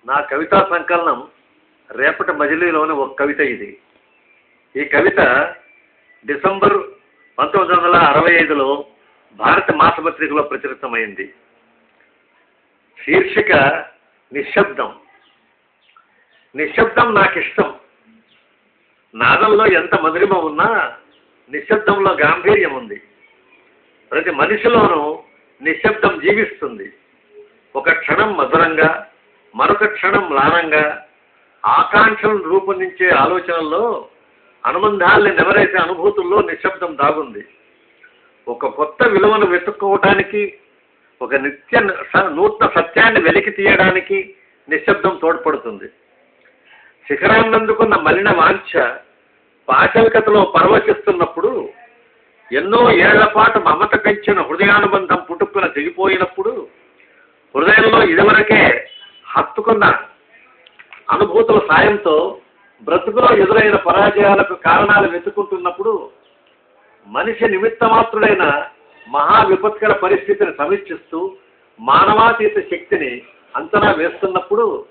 నా కవితా సంకలనం రేపటి మజిలీలోని ఒక కవిత ఇది. ఈ కవిత డిసెంబర్ 1965లో భారత మాసపత్రికలో ప్రచురితమైంది. శీర్షిక నిశ్శబ్దం. నిశ్శబ్దం నాకిష్టం. నాదంలో ఎంత మధురిమ ఉన్నా నిశ్శబ్దంలో గాంభీర్యం ఉంది. ప్రతి మనిషిలోనూ నిశ్శబ్దం జీవిస్తుంది. ఒక క్షణం మధురంగా, మరొక క్షణం మ్లానంగా, ఆకాంక్షలను రూపొందించే ఆలోచనల్లో, అనుబంధాల్ని నెవరేసే అనుభూతుల్లో నిశ్శబ్దం దాగుంది. ఒక కొత్త విలువను వెతుక్కోవటానికి, ఒక నూతన సత్యాన్ని వెలికి తీయడానికి నిశ్శబ్దం తోడ్పడుతుంది. శిఖరాన్నందుకున్న మలిన వాంఛ పాశవికతలో పరవశిస్తున్నప్పుడు, ఎన్నో ఏళ్ల పాటు మమత పెంచిన హృదయానుబంధం పుట్టుకున తెగిపోయినప్పుడు, హృదయంలో ఇదివరకే హత్తుకున్న అనుభూతుల సాయంతో బ్రతుకులో ఎదురైన పరాజయాలకు కారణాలు వెతుకుంటున్నప్పుడు, మనిషి నిమిత్తమాత్రుడైన మహా విపత్కర పరిస్థితిని సమీక్షిస్తూ మానవాతీత శక్తిని అంచనా వేస్తున్నప్పుడు,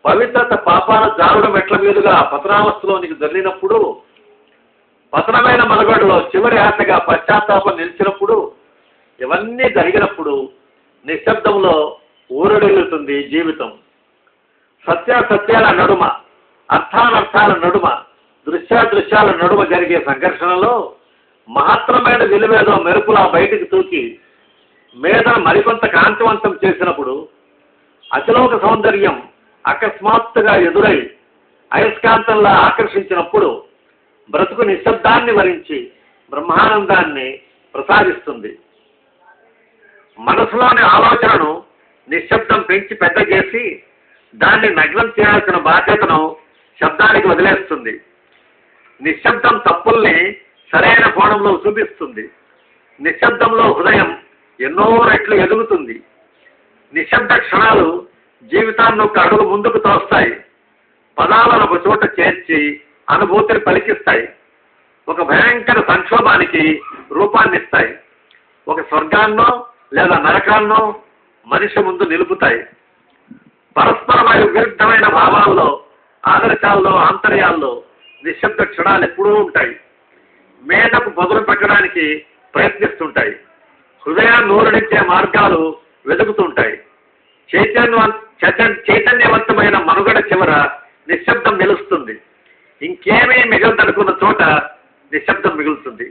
పవిత్రత పాపాల జారుడ మెట్ల మీదుగా పతనావస్థలోనికి దొరికినప్పుడు, పతనమైన మనుగడలో చివరి ఆశగా పశ్చాత్తాపం నిలిచినప్పుడు, ఇవన్నీ జరిగినప్పుడు నిశ్శబ్దంలో ఊరడెల్లుతుంది జీవితం. సత్యాసత్యాల నడుమ, అర్థానర్థాల నడుమ, దృశ్యాదృశ్యాల నడుమ జరిగే సంఘర్షణలో మహత్తరమైన విలువేదో మెరుపులా బయటికి తూకి మీద మరికొంత కాంతివంతం చేసినప్పుడు, అతిలోక సౌందర్యం అకస్మాత్తుగా ఎదురై అయస్కాంతంలా ఆకర్షించినప్పుడు, బ్రతుకు నిశ్శబ్దాన్ని వరించి బ్రహ్మానందాన్ని ప్రసాదిస్తుంది. మనసులోని ఆలోచనను నిశ్శబ్దం పెంచి పెద్ద చేసి దాన్ని నగ్నం చేయాల్సిన బాధ్యతను శబ్దానికి వదిలేస్తుంది. నిశ్శబ్దం తప్పుల్ని సరైన కోణంలో చూపిస్తుంది. నిశ్శబ్దంలో హృదయం ఎన్నో రెట్లు ఎదుగుతుంది. నిశ్శబ్ద క్షణాలు జీవితాన్ని ఒక అడుగు ముందుకు తోస్తాయి. పదాలను ఒక చోట చేర్చి అనుభూతిని పలికిస్తాయి. ఒక భయంకర సంక్షోభానికి రూపాన్నిస్తాయి. ఒక స్వర్గాన్నో లేదా నరకాన్నో మనిషి ముందు నిలుపుతాయి. పరస్పరమైన విరుద్ధమైన భావాల్లో, ఆదర్శాల్లో, ఆంతర్యాల్లో నిశ్శబ్ద క్షణాలు ఎప్పుడూ ఉంటాయి. మేధకు మొదలు పెట్టడానికి ప్రయత్నిస్తుంటాయి. హృదయాన్ని నూరడించే మార్గాలు వెతుకుతుంటాయి. చైతన్యవంతమైన మనుగడ చివర నిశ్శబ్దం నిలుస్తుంది. ఇంకేమీ మిగలదనుకున్న చోట నిశ్శబ్దం మిగులుతుంది.